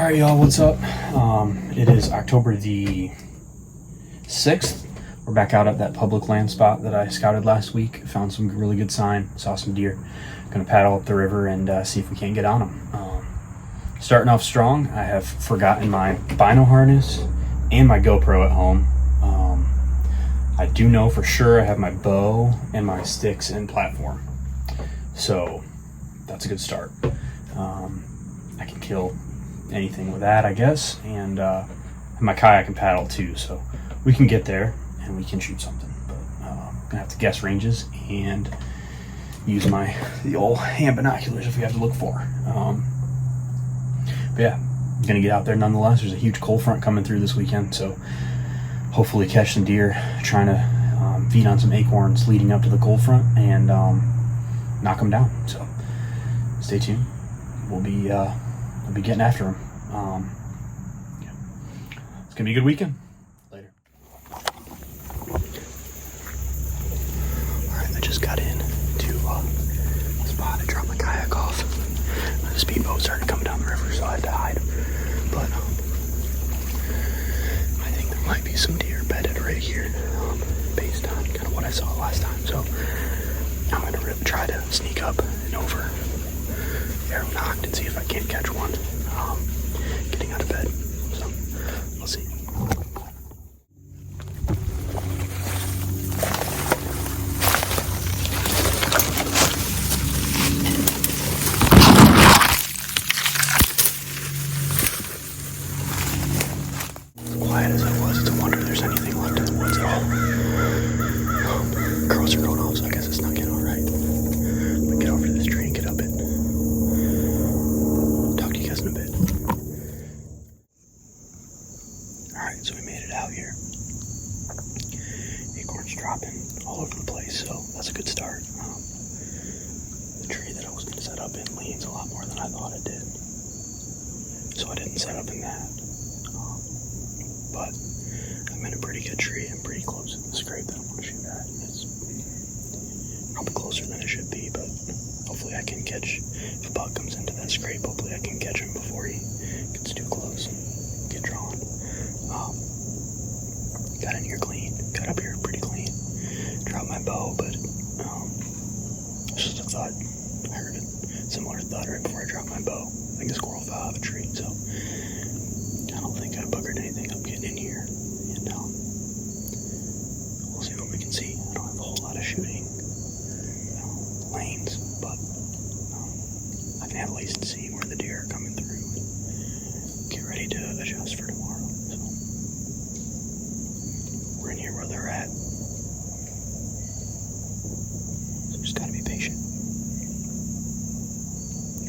Alright, y'all, what's up? It is October the 6th. We're back out at that public land spot that I scouted last week. Found some really good sign, saw some deer. Gonna paddle up the river and see if we can't get on them. Starting off strong, I have forgotten my bino harness and my GoPro at home. I do know for sure I have my bow and my sticks and platform. So that's a good start. I can kill anything with that, I guess, and my kayak and paddle too, so we can get there and we can shoot something. But I'm gonna have to guess ranges and use the old hand binoculars if we have to look for. But yeah, I'm gonna get out there nonetheless. There's a huge cold front coming through this weekend, so hopefully catch some deer. Trying to feed on some acorns leading up to the cold front and knock them down. So stay tuned. We'll be getting after them. Yeah. It's gonna be a good weekend. Later. All right, I just got in to a spot. I dropped my kayak off. The speedboat started coming down the river, so I had to hide. But I think there might be some deer bedded right here, based on kind of what I saw last time. So I'm gonna really try to sneak up and over arrow knocked and see if I can't catch one getting out of bed. So we'll see. As quiet as it was, it's a wonder there's anything left in the woods at all. Crows are going off, so I guess it's not getting all right. I'm gonna get over to this tree and get up it. Talk to you guys in a bit. Alright, so we made it out here. Acorns dropping all over the place, so that's a good start. The tree that I was going to set up in leans a lot more than I thought it did. So I didn't set up in that. But I'm in a pretty good tree. I'm pretty close to the scrape that I want to shoot at. It's probably closer than it should be, but hopefully I can catch, if a buck comes into that scrape, hopefully I can catch him before he gets too close and get drawn. Got in here clean, got up here pretty clean. Dropped my bow, but it's just a thud. I heard a similar thud right before I dropped my bow. I think a squirrel fell out of a tree, so I don't think I buggered anything up getting in here. And we'll see what we can see. I don't have a whole lot of shooting lanes, but I can at least see where the deer are coming through and get ready to adjust for tomorrow. So we're in here where they're at. So just gotta be patient.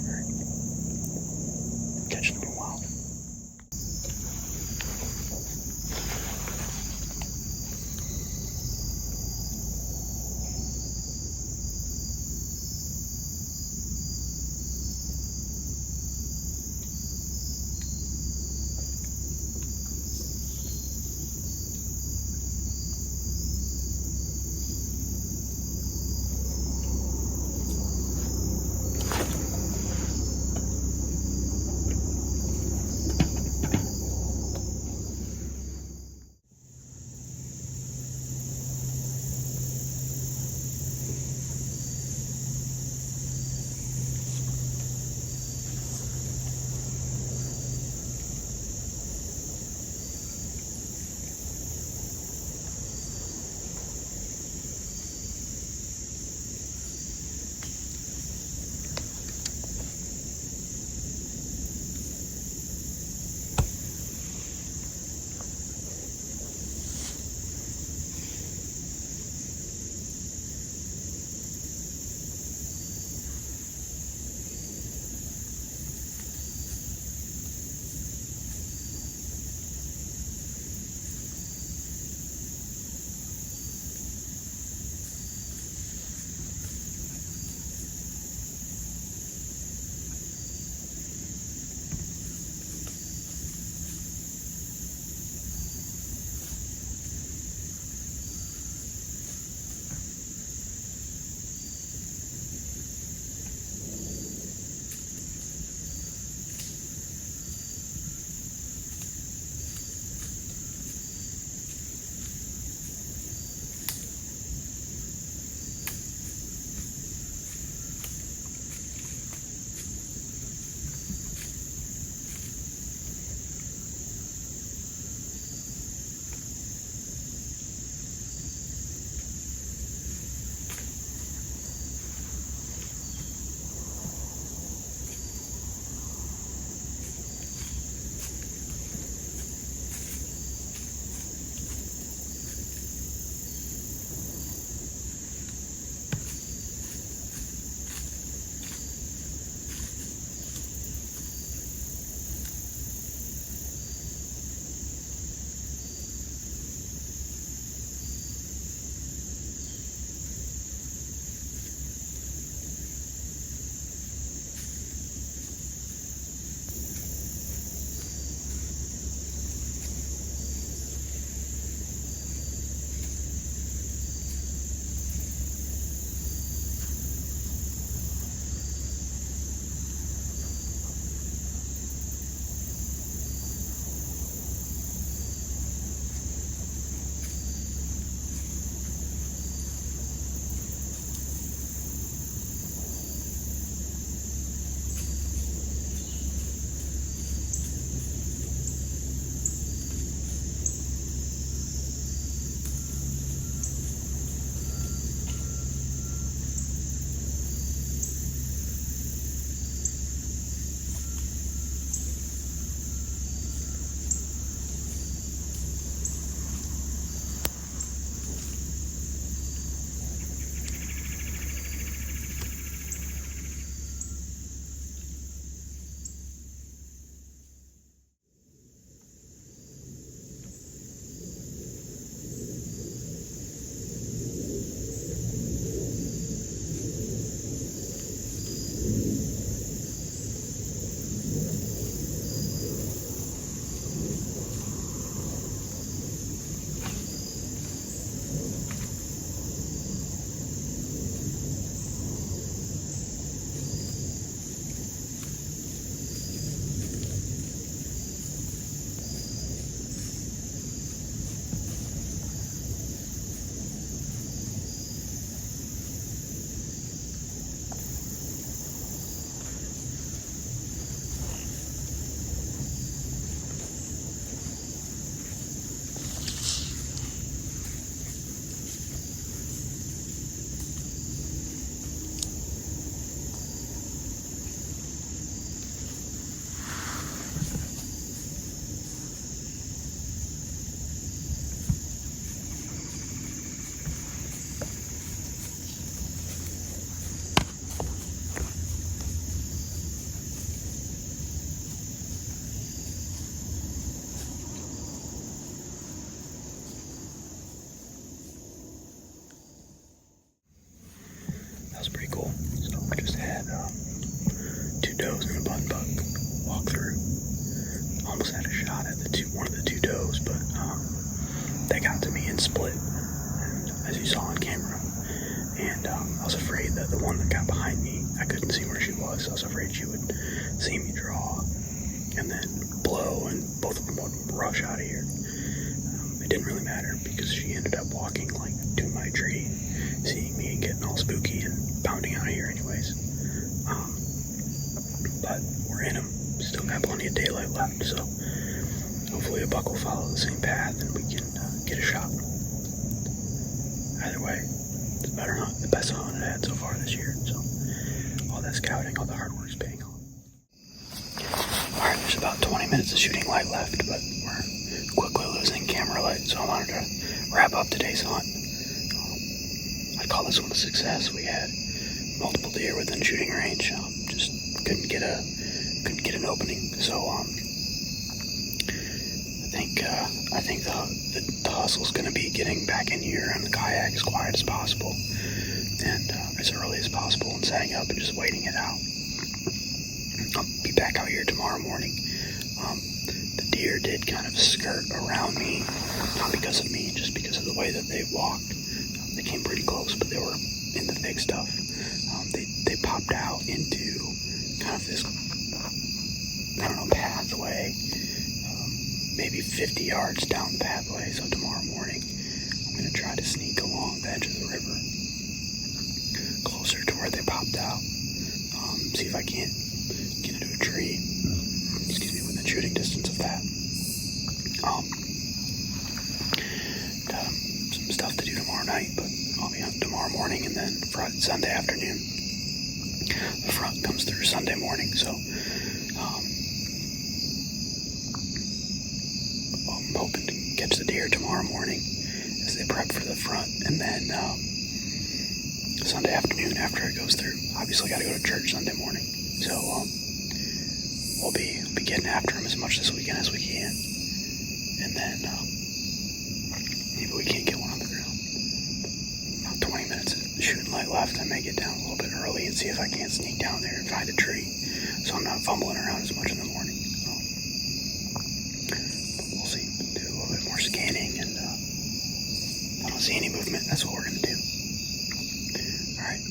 Alright. Catch them in a while. walk through. Almost had a shot at one of the two does, but they got to me and split, and as you saw on camera. And I was afraid that the one that got behind me, I couldn't see where she was. I was afraid she would see me draw and then blow, and both of them would rush out of here. It didn't really matter because she ended up walking like to my tree, seeing me and getting all spooky and bounding out of here anyways. But we're in them. Still got plenty of daylight left, so hopefully a buck will follow the same path and we can get a shot. Either way, it's the best hunt I've had so far this year. So all that scouting, all the hard work is paying off. Alright, there's about 20 minutes of shooting light left, but we're quickly losing camera light, so I wanted to wrap up today's hunt. I'd call this one a success. We had multiple deer within shooting range. Just couldn't get an opening. So I think the hustle's going to be getting back in here on the kayak as quiet as possible and as early as possible, and setting up and just waiting it out. I'll be back out here tomorrow morning. The deer did kind of skirt around me, not because of me, just because of the way that they walked. They came pretty close, but they were in the thick stuff. They popped out into kind of this, I don't know, pathway, maybe 50 yards down the pathway. So tomorrow morning, I'm going to try to sneak along the edge of the river, closer to where they popped out. See if I can't get into a tree, within shooting distance of that. Some stuff to do tomorrow night, but I'll be out tomorrow morning, and then Sunday afternoon. The front comes through Sunday morning, so I'm hoping to catch the deer tomorrow morning as they prep for the front, and then Sunday afternoon after it goes through. Obviously got to go to church Sunday morning, so we'll be getting after them as much this weekend as we can, and then maybe we can't get one on the ground. About 20 minutes of shooting light left. I may get down a little bit early and see if I can't sneak down there and find a tree, so I'm not fumbling around as much in the morning. So we'll see. Do a little bit more scanning, and if I don't see any movement, that's what we're going to do. Alright.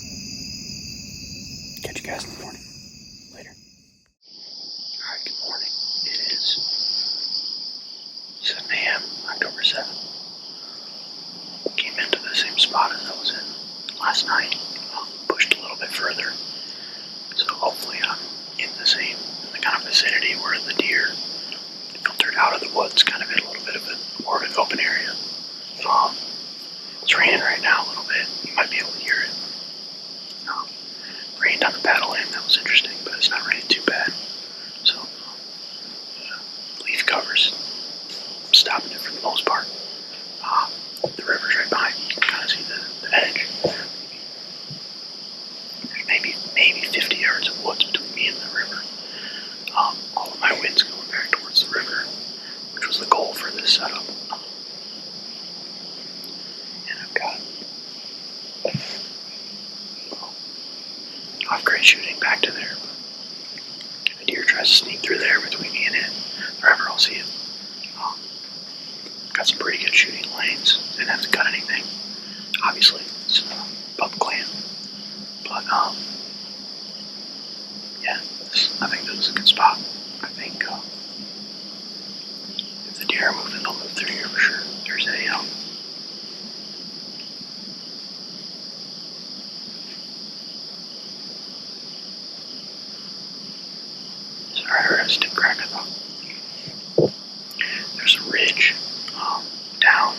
Catch you guys in the morning. Later. Alright, good morning. It is 7 a.m., October 7th. Came into the same spot as I was in last night. Pushed a little bit further. So hopefully I'm in the kind of vicinity where the deer filtered out of the woods, kind of in a little bit of more of an open area. It's raining right now a little bit. You might be able to hear it. Rained on the paddle end. That was interesting, but it's not raining too bad. So leaf covers stopping it for the most part. The river's right behind me. You can kind of see the edge. There's maybe 50 yards of woods between me and the river. All of my wind's going back towards the river, which was the goal for this setup. And I've got off-grade shooting back to there. If a deer tries to sneak through there between me and it, the river, I'll see it. Got some pretty good shooting lanes. Didn't have to cut anything. Obviously, it's public land. But, yeah, I think this is a good spot. I think if the deer are moving, they'll move through here for sure. There's a sorry, I heard a stick crack, I thought. There's a ridge down,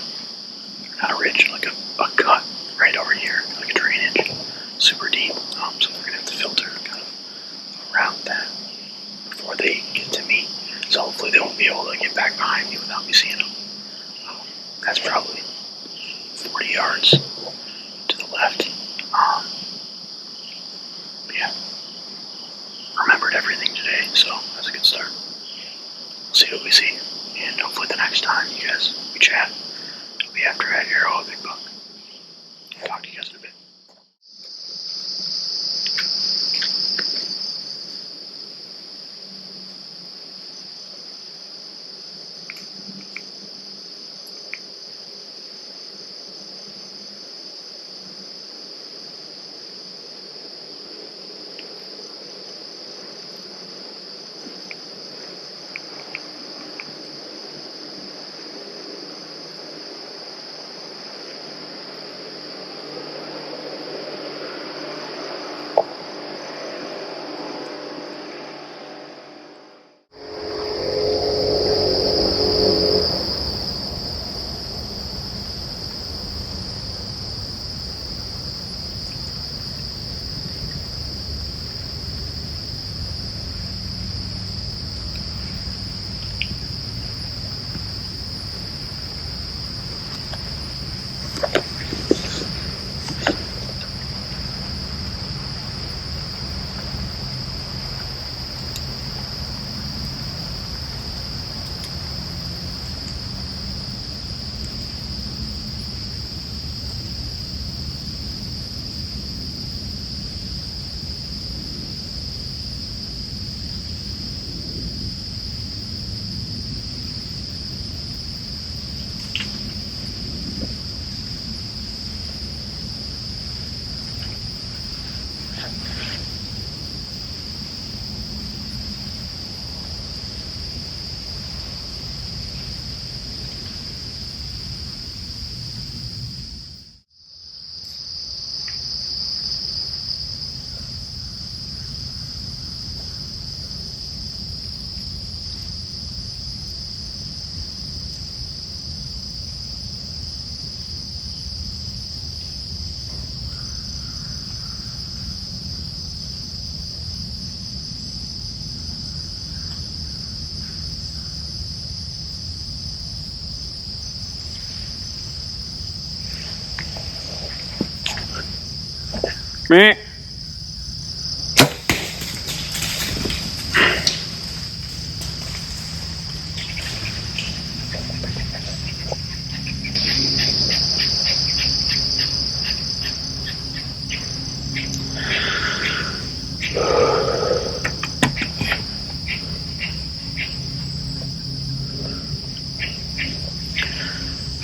not a ridge, like a cut right over here, like a drainage, super deep. So they're gonna have to filter kind of around that before they get to me. So hopefully they won't be able to get back behind me without me seeing them. That's probably 40 yards to the left. Yeah, remembered everything today, so that's a good start. We'll see what we see. And hopefully the next time we chat, it'll be after I arrow a big buck. I'll talk to you guys in a bit. Meh.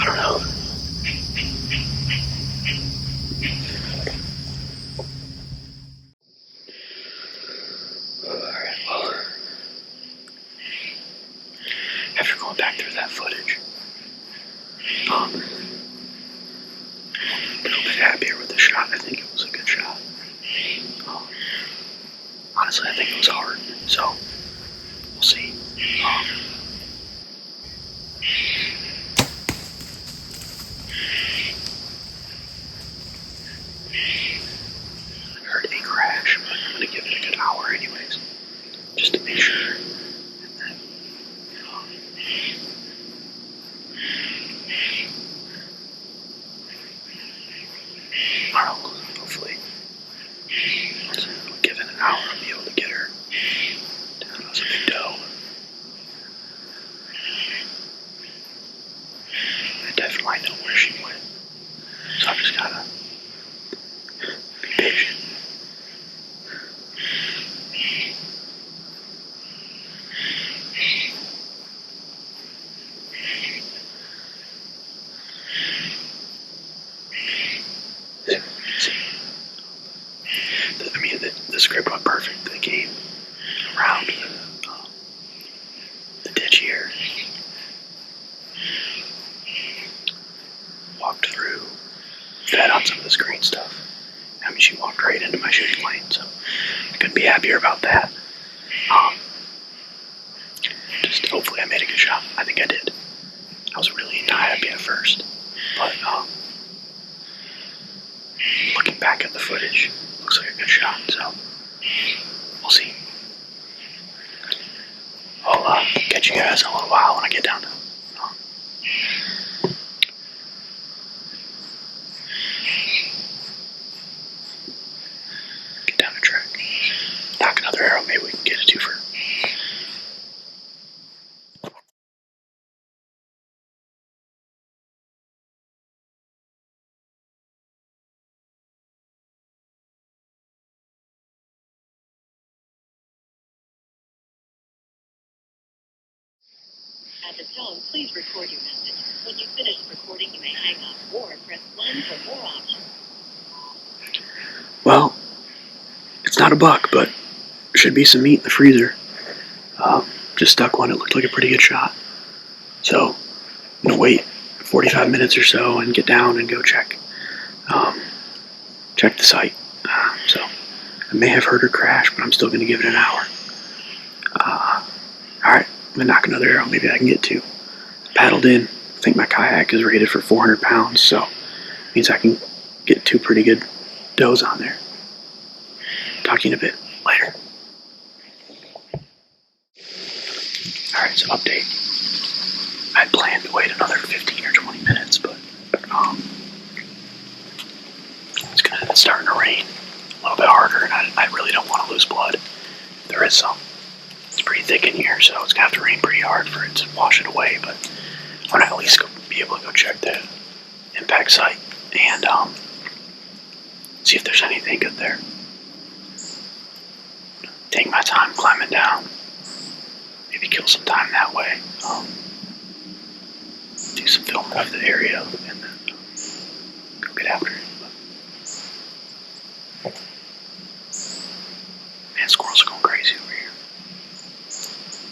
I don't know. Alright, well, after going back through that footage, I'm a little bit happier with the shot. I think it was a good shot. Honestly, I think it was hard, so we'll see. I heard a crash, but I'm going to give it a good hour anyways, just to make sure. And then, I don't know, hopefully, I'll give it an hour, I'll be able to get her down. That was a big doe. I definitely know where she went, so I've just gotta be patient. I mean, the script went perfect. They came around the ditch here, walked through, fed on some of this green stuff. I mean, she walked right into my shooting lane, so I couldn't be happier about that. Just hopefully I made a good shot. I think I did. I was really not happy at first, but looking back at the footage, looks like a good shot, so we'll see. I'll catch you guys in a little while when I get down to track. Knock another arrow, maybe we can get a twofer. At the tone, please record your message. When you finish recording, you may hang up or press 1 for more options. Well, it's not a buck, but should be some meat in the freezer. Just stuck one. It looked like a pretty good shot. So I'm gonna wait 45 minutes or so and get down and go check the site. So I may have heard her crash, but I'm still gonna give it an hour. Alright, I'm gonna knock another arrow. Maybe I can get two. Paddled in. I think my kayak is rated for 400 pounds, so it means I can get two pretty good does on there. Talk to you in a bit. Later. Alright, so update. I had planned to wait another 15 or 20 minutes, but it's starting to rain a little bit harder, and I really don't want to lose blood. There is some. It's pretty thick in here, so it's going to have to rain pretty hard for it to wash it away, but I'm going to at least be able to go check the impact site and see if there's anything good there. Take my time climbing down. Maybe kill some time that way. Do some filming of the area and then go get after it. Man, squirrels are going crazy over here.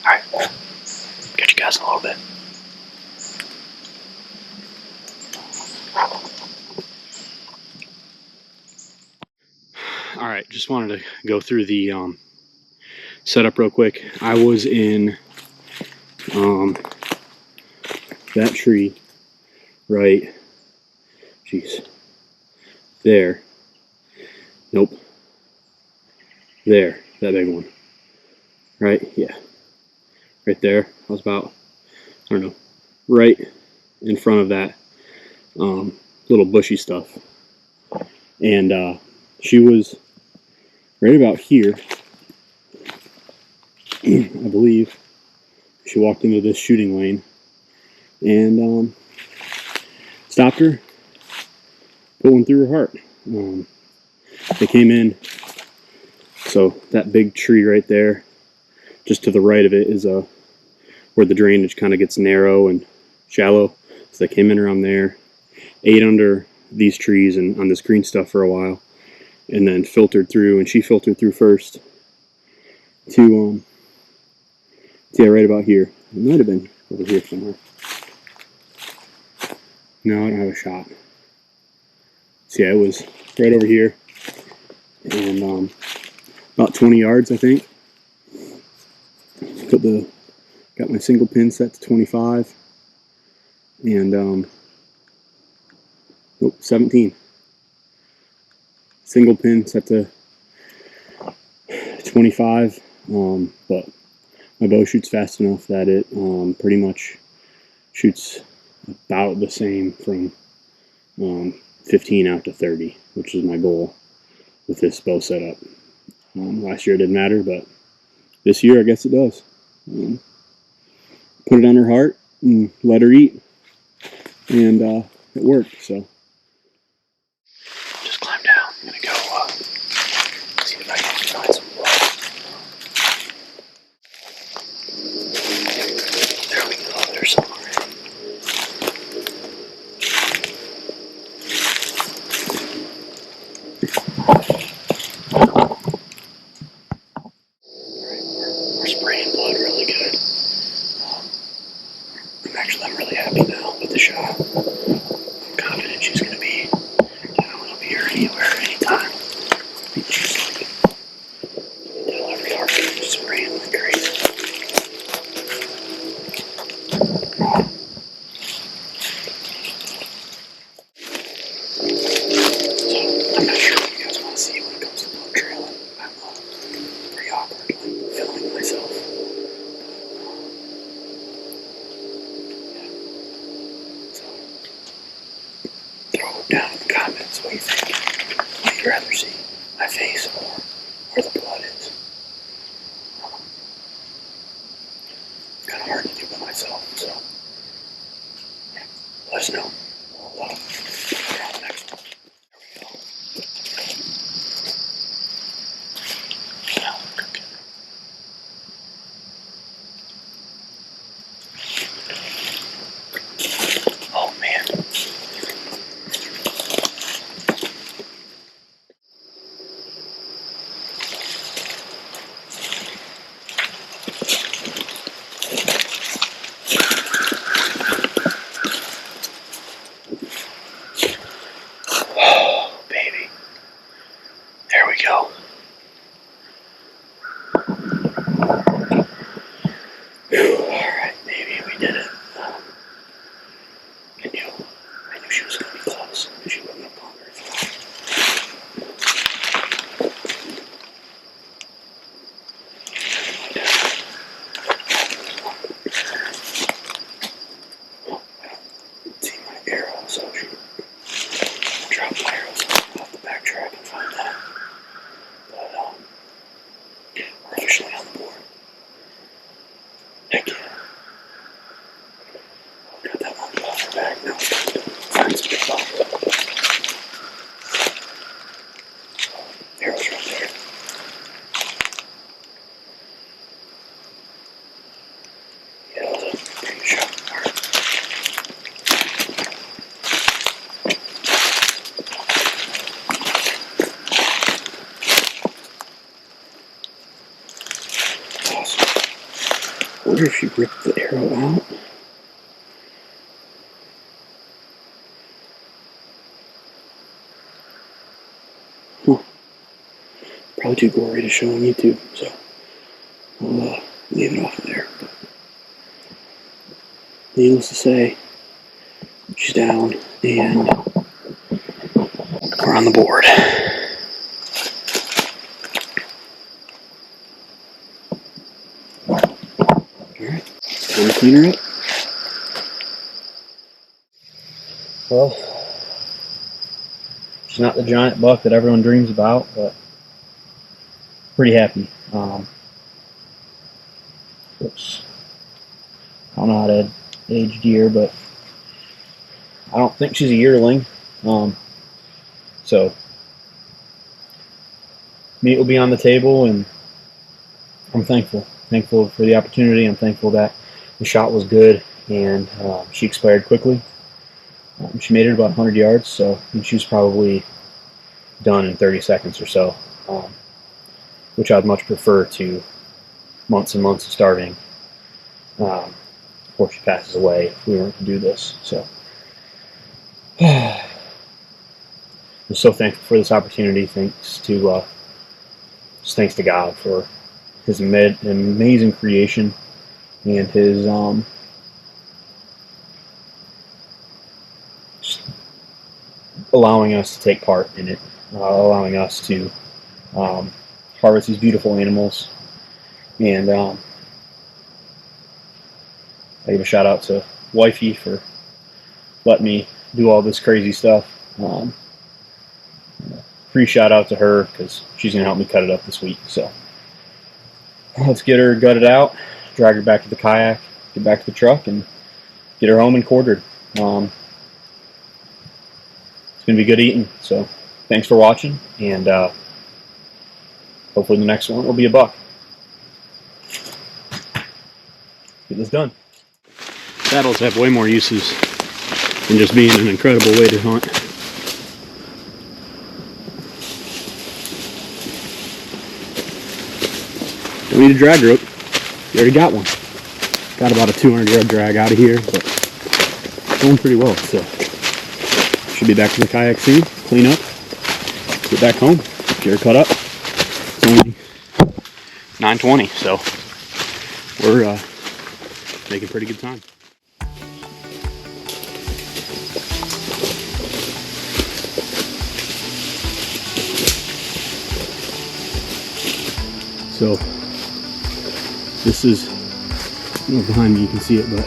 Alright, catch you guys in a little bit. Alright, just wanted to go through the setup real quick. I was in that tree right, there. Nope. There, that big one. Right, yeah. Right there. I was about, I don't know, right in front of that little bushy stuff. And She was right about here, I believe. She walked into this shooting lane and stopped her, put one through her heart. They came in, so that big tree right there, just to the right of it, is where the drainage kind of gets narrow and shallow. So they came in around there, ate under these trees and on this green stuff for a while, and then filtered through. And she filtered through first to yeah, right about here. It might have been over here somewhere. No, I don't have a shot. So yeah, it was right over here, and about 20 yards, I think. Got my single pin set to 25, and 17. Single pin set to 25, but my bow shoots fast enough that it pretty much shoots about the same from 15 out to 30, which is my goal with this bow setup. Last year it didn't matter, but this year I guess it does. Put it on her heart and let her eat, and it worked. So just climb down. I'm gonna go see if I can find some blood. There we go. There's some already. We're spraying blood really good. I'm really happy now with the shot. I'm confident she's going to be down up here anywhere, anytime. She's like, until every heartbeat, just spraying like crazy. So, I'm not sure what you guys want to see when it comes to blood trailing. I'm pretty awkward, like filming myself. Throw down in the comments what you think. What you'd rather see, my face or where the blood is. It's kind of hard to do by myself, so yeah, let us know. We'll put it on the next one. There we go. Now we're cooking. Oh man. Oh, baby. There we go. Alright, baby, we did it. I knew she was going to be close, and she wouldn't have gone very far. Oh, I don't see my arrow, so she dropped my arrows off the backtrack and find that. But we're officially on the board. Heck yeah. Got that one off her back. Now it's time to find some good bugs. Arrows right there. Yeah, that was a pretty shot. Awesome. I wonder if she ripped the arrow out. Probably too gory to show on YouTube, so we'll leave it off of there. But needless to say, she's down, and we're on the board. Alright, time to clean her up. Well, She's not the giant buck that everyone dreams about, but pretty happy. Oops. I don't know how to age deer, but I don't think she's a yearling. So meat will be on the table, and I'm thankful for the opportunity. I'm thankful that the shot was good, and she expired quickly. She made it about 100 yards, so she was probably done in 30 seconds or so, which I'd much prefer to months and months of starving before she passes away if we weren't to do this. So I'm so thankful for this opportunity. Thanks to God for His amazing creation and His just allowing us to take part in it, allowing us to harvest these beautiful animals. And I give a shout out to Wifey for letting me do all this crazy stuff. Free shout out to her because she's going to help me cut it up this week. So let's get her gutted out, drag her back to the kayak, get back to the truck, and get her home and quartered. It's going to be good eating. So thanks for watching, and hopefully the next one will be a buck. Get this done. Saddles have way more uses than just being an incredible way to hunt. Don't need a drag rope. You already got one. Got about a 200-yard drag out of here, but going pretty well. So should be back to the kayak soon. Clean up, get back home, get her cut up. It's only 9:20, so we're making pretty good time. So this is, behind me you can see it, but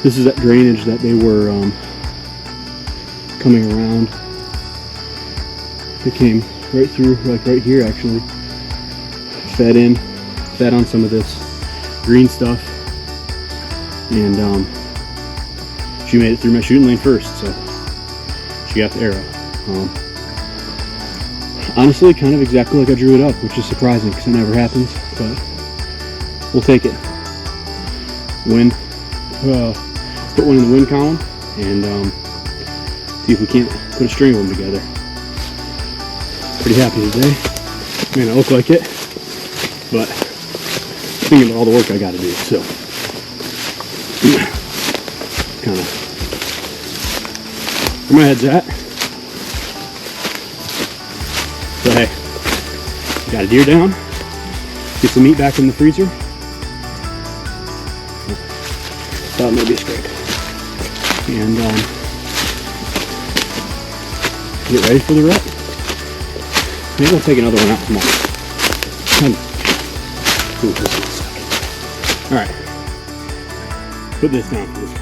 this is that drainage that they were coming around. They came right through, like right here actually, fed on some of this green stuff, and she made it through my shooting lane first, so she got the arrow. Honestly, kind of exactly like I drew it up, which is surprising because it never happens, but we'll take it. Put one in the wind column and see if we can't put a string of them together. Pretty happy today. May not look like it, but thinking about all the work I got to do, so kind of where my head's at. So hey, got a deer down, get some meat back in the freezer. Thought maybe a scrape. And get ready for the rut. Maybe we'll take another one out tomorrow. Ooh, this one's stuck. Alright, put this down, please.